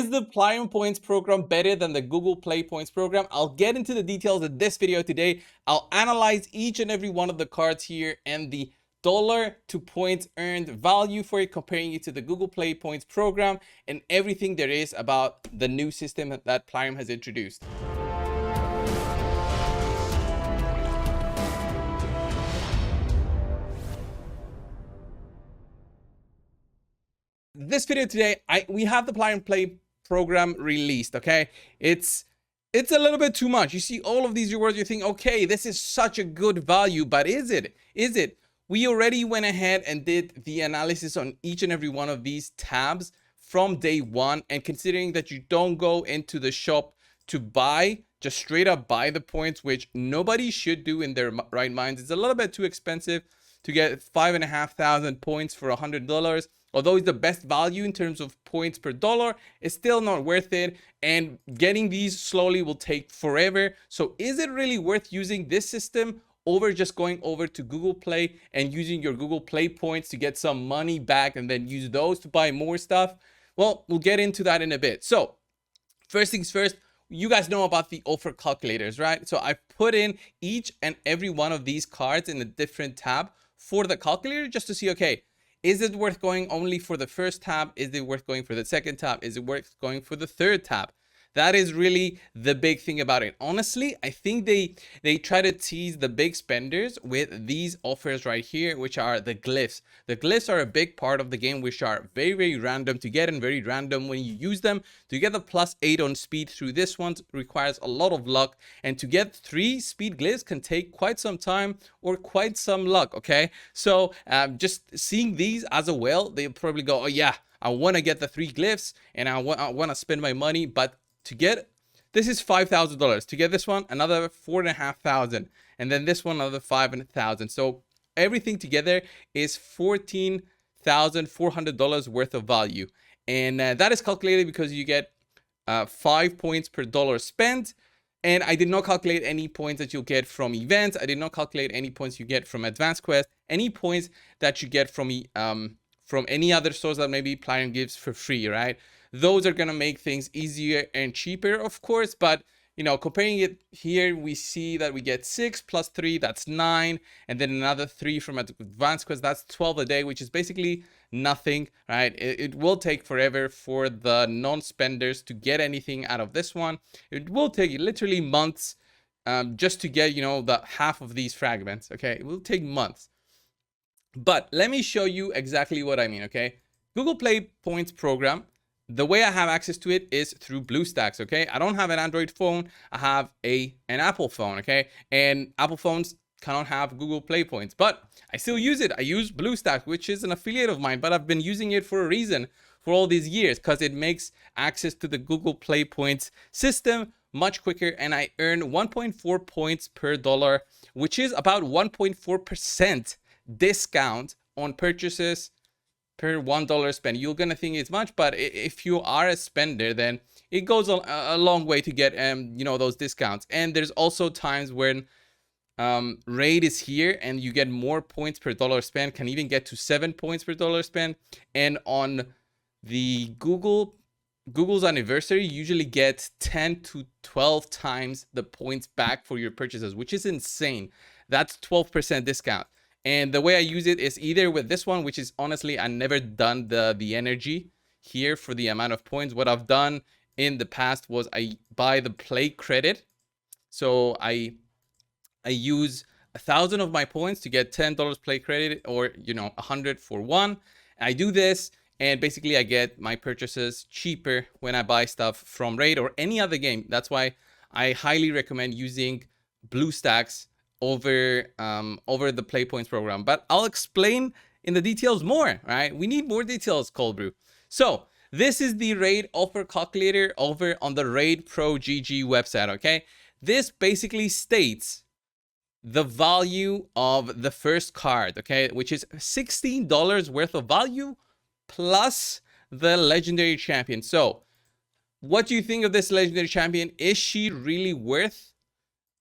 Is the Plarium points program better than the Google Play points program? I'll get into the details in this video today. I'll analyze each and every one of the cards here and the dollar to points earned value for it, comparing it to the Google Play points program and everything there is about the new system that Plarium has introduced. This video today, we have the Plarium Play program released. Okay, it's a little bit too much. You see all of these rewards, you think, okay, this is such a good value, but is it? We already went ahead and did the analysis on each and every one of these tabs from day one, and considering that you don't go into the shop to buy, just straight up buy the points, which nobody should do in their right minds. It's a little bit too expensive to get 5,500 points for $100. Although it's the best value in terms of points per dollar, it's still not worth it. And getting these slowly will take forever. So is it really worth using this system over just going over to Google Play and using your Google Play points to get some money back and then use those to buy more stuff? Well, we'll get into that in a bit. So first things first, you guys know about the offer calculators, right? So I put in each and every one of these cards in a different tab for the calculator just to see, okay, is it worth going only for the first tab? Is it worth going for the second tab? Is it worth going for the third tab? That is really the big thing about it. Honestly, I think they try to tease the big spenders with these offers right here, which are the glyphs. The glyphs are a big part of the game, which are very, very random to get and very random when you use them. To get the +8 on speed through this one requires a lot of luck, and to get 3 speed glyphs can take quite some time or quite some luck, okay? So just seeing these as a whale, they'll probably go, oh yeah, I want to get the 3 glyphs and I want to spend my money, but to get this is $5,000. To get this one, another $4,500, and then this one another $5,000. So everything together is $14,400 worth of value, and that is calculated because you get 5 points per dollar spent. And I did not calculate any points that you'll get from events. I did not calculate any points you get from advanced quest, any points that you get from any other source that maybe Plarium gives for free, right? Those are going to make things easier and cheaper, of course, but you know, comparing it here, we see that we get 6 plus 3, that's 9, and then another 3 from advanced quest, that's 12 a day, which is basically nothing, right? It will take forever for the non-spenders to get anything out of this one. It will take literally months just to get, you know, the half of these fragments, okay? It will take months. But let me show you exactly what I mean, okay? Google Play points program, the way I have access to it is through BlueStacks, okay? I don't have an Android phone. I have an Apple phone, okay? And Apple phones cannot have Google Play points, but I still use it. I use BlueStacks, which is an affiliate of mine, but I've been using it for a reason for all these years, because it makes access to the Google Play points system much quicker, and I earn 1.4 points per dollar, which is about 1.4% discount on purchases per $1 spent. You're gonna think it's much, but if you are a spender, then it goes a long way to get you know, those discounts. And there's also times when raid is here and you get more points per dollar spent, can even get to 7 points per dollar spent. And on the Google's anniversary, you usually get 10 to 12 times the points back for your purchases, which is insane. That's 12% discount. And the way I use it is either with this one, which is honestly, I never done the energy here for the amount of points. What I've done in the past was I buy the play credit. So I use 1,000 of my points to get $10 play credit, or, you know, 100 for one. I do this, and basically I get my purchases cheaper when I buy stuff from Raid or any other game. That's why I highly recommend using BlueStacks over the Play Points program. But I'll explain in the details more, right? We need more details, Cold Brew. So this is the Raid offer calculator over on the Raid Pro GG website, okay? This basically states the value of the first card, okay, which is $16 worth of value plus the legendary champion. So what do you think of this legendary champion? Is she really worth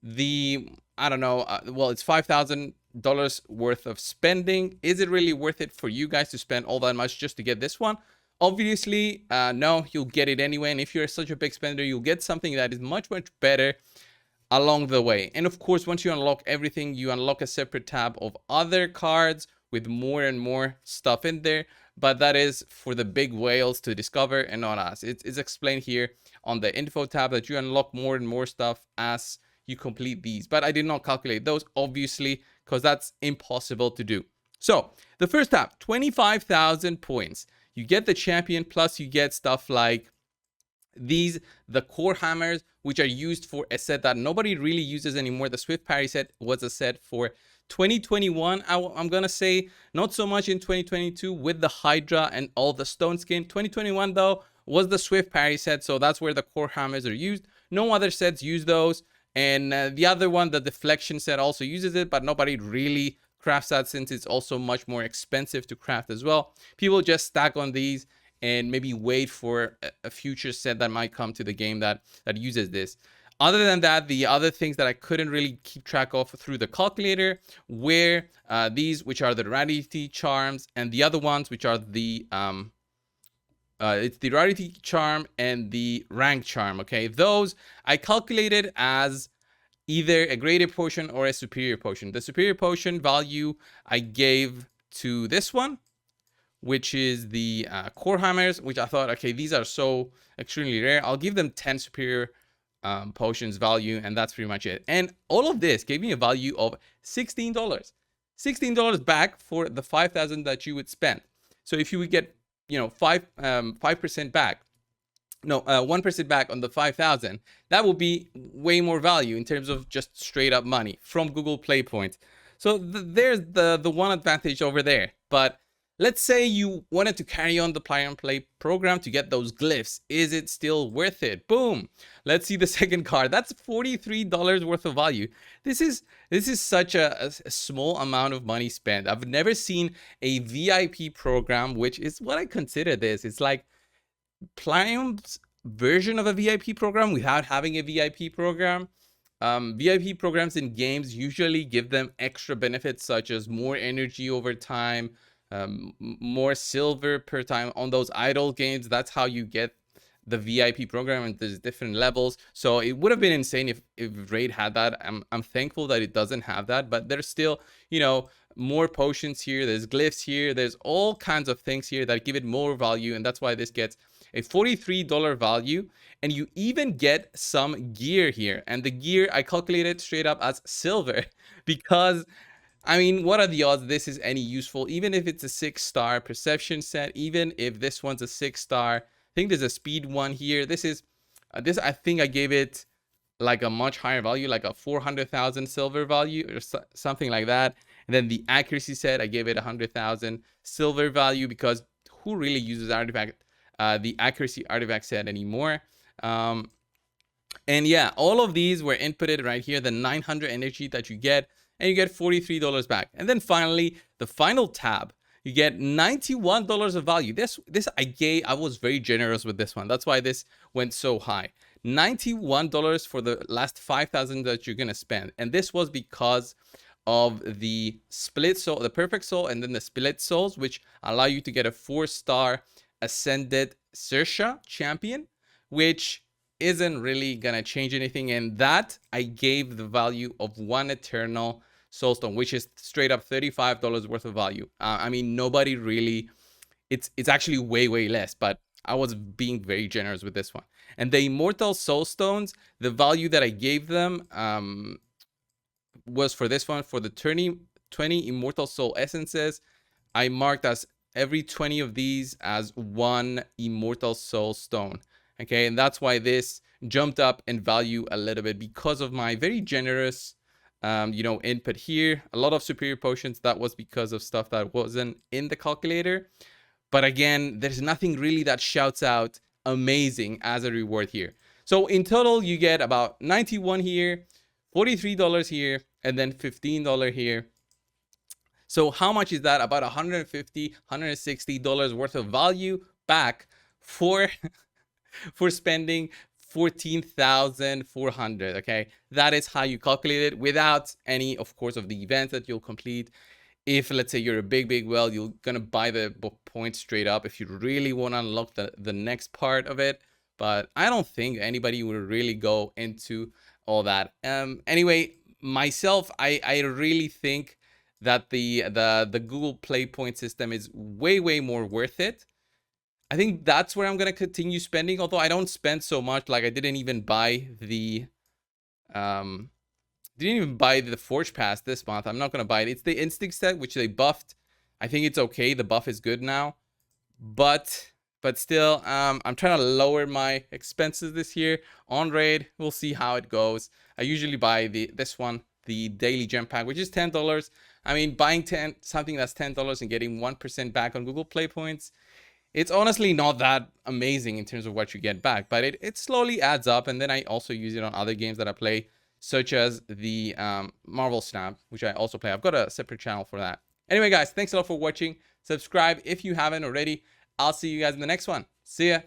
the, I don't know, well, it's $5,000 worth of spending. Is it really worth it for you guys to spend all that much just to get this one? Obviously, no, you'll get it anyway. And if you're such a big spender, you'll get something that is much, much better along the way. And of course, once you unlock everything, you unlock a separate tab of other cards with more and more stuff in there. But that is for the big whales to discover and not us. It's explained here on the info tab that you unlock more and more stuff as you complete these. But I did not calculate those, obviously, because that's impossible to do. So the first tab, 25,000 points. You get the champion, plus you get stuff like the core hammers, which are used for a set that nobody really uses anymore. The Swift Parry set was a set for 2021. I'm gonna say not so much in 2022 with the Hydra and all the stone skin. 2021 though was the Swift Parry set, so that's where the core hammers are used. No other sets use those. And the other one, the deflection set, also uses it, but nobody really crafts that since it's also much more expensive to craft as well. People just stack on these and maybe wait for a future set that might come to the game that uses this. Other than that, the other things that I couldn't really keep track of through the calculator were these, which are the rarity charms, and the other ones, which are the it's the rarity charm and the rank charm. Okay, those I calculated as either a graded potion or a superior potion. The superior potion value I gave to this one, which is the core hammers, which I thought, okay, these are so extremely rare. I'll give them 10 superior potions value, and that's pretty much it. And all of this gave me a value of $16. $16 back for the 5,000 that you would spend. So if you would get, 5% back, no, 1% back on the 5,000, that will be way more value in terms of just straight up money from Google Play points. So there's the one advantage over there. But let's say you wanted to carry on the Plarium Play program to get those glyphs. Is it still worth it? Boom. Let's see the second card. That's $43 worth of value. This is such a small amount of money spent. I've never seen a VIP program, which is what I consider this. It's like Plarium's version of a VIP program without having a VIP program. VIP programs in games usually give them extra benefits such as more energy over time, more silver per time on those idle games. That's how you get the VIP program, and there's different levels. So it would have been insane if Raid had that. I'm thankful that it doesn't have that, but there's still, more potions here. There's glyphs here. There's all kinds of things here that give it more value, and that's why this gets a $43 value. And you even get some gear here, and the gear I calculated straight up as silver because I mean, what are the odds this is any useful? Even if it's a 6-star perception set, even if this one's a 6-star, I think there's a speed one here. This is this I think I gave it like a much higher value, like a 400,000 silver value or something like that. And then the accuracy set, I gave it 100,000 silver value because who really uses artifact, the accuracy artifact set anymore? And yeah, all of these were inputted right here. The 900 energy that you get, and you get $43 back. And then finally, the final tab, you get $91 of value. This I was very generous with this one. That's why this went so high. $91 for the last 5,000 that you're gonna spend. And this was because of the split soul, the perfect soul, and then the split souls, which allow you to get a 4-star ascended Sersha champion, which isn't really gonna change anything. And that I gave the value of 1 eternal soulstone, which is straight up $35 worth of value. I mean, nobody really, it's actually way less, but I was being very generous with this one. And the immortal soulstones, the value that I gave them was for this one, for the 20 immortal soul essences, I marked as every 20 of these as 1 immortal soul stone. Okay, and that's why this jumped up in value a little bit because of my very generous input here. A lot of superior potions, that was because of stuff that wasn't in the calculator. But again, there's nothing really that shouts out amazing as a reward here. So in total, you get about 91 here, $43 here, and then $15 here. So how much is that? About $150, $160 worth of value back for spending 14,400. Okay, that is how you calculate it without any, of course, of the events that you'll complete. if let's say you're a big whale, you're gonna buy the points straight up if you really want to unlock the next part of it. But I don't think anybody would really go into all that. Anyway, myself, I really think that the Google Play point system is way more worth it. I think that's where I'm gonna continue spending, although I don't spend so much. Like I didn't even buy the Forge Pass this month. I'm not gonna buy it. It's the Instinct set, which they buffed. I think it's okay. The buff is good now, but still, I'm trying to lower my expenses this year on raid. We'll see how it goes. I usually buy this one, the daily gem pack, which is $10. I mean, buying something that's $10 and getting 1% back on Google Play points, it's honestly not that amazing in terms of what you get back, but it slowly adds up. And then I also use it on other games that I play, such as the Marvel Snap, which I also play. I've got a separate channel for that. Anyway, guys, thanks a lot for watching. Subscribe if you haven't already. I'll see you guys in the next one. See ya.